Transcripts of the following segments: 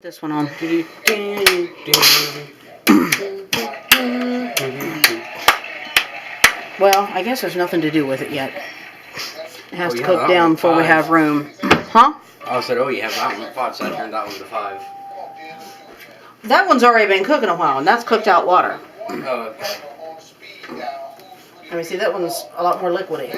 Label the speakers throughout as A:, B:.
A: This one on. Well, I guess there's nothing to do with it yet. It has to cook down before we have room. Huh?
B: I said, oh, you have that one at 5, so I turned that one to 5.
A: That one's already been cooking a while, and that's cooked out water.
B: Oh, okay.
A: Let me see, that one's a lot more liquidy.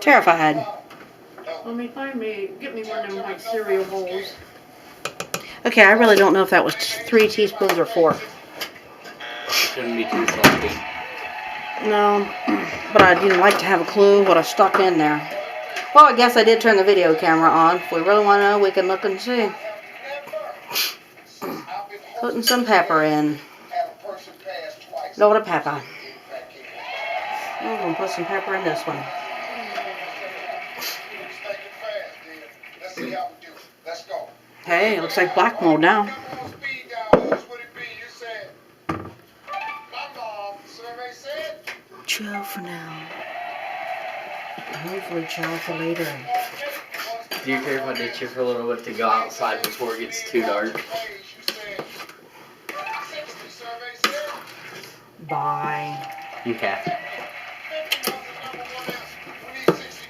A: Terrified.
C: Get me one of them white cereal bowls.
A: Okay, I really don't know if that was 3 teaspoons or 4.
B: It shouldn't be too salty.
A: No, but I didn't like to have a clue what I stuck in there. Well, I guess I did turn the video camera on. If we really want to know, we can look and see. Putting some pepper in. Load of pepper. I'm going to put some pepper in this one. Hey, it looks like black mold now. Chill for now. Hopefully chill for later.
B: Do you care if I ditch you for a little bit to go outside before it gets too dark?
A: Bye.
B: Okay.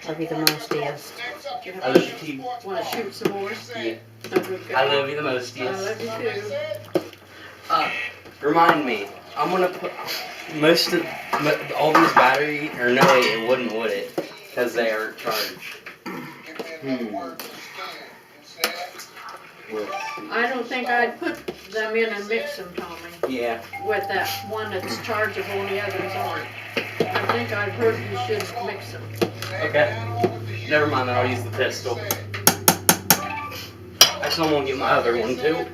A: Love you the mostest.
B: I love you too.
C: Want to shoot some more?
B: Yeah.
C: Okay.
B: I love you the most,
C: I
B: yes.
C: love you too.
B: Remind me, I'm gonna put all these battery, or no wait, it wouldn't, would it? Because they aren't charged.
C: I don't think I'd put them in and mix them, Tommy.
B: Yeah.
C: With that one that's chargeable and the others aren't. I think I've heard you should mix them.
B: Okay. Never mind that, I'll use the pistol. Actually, I'm gonna get my other one too.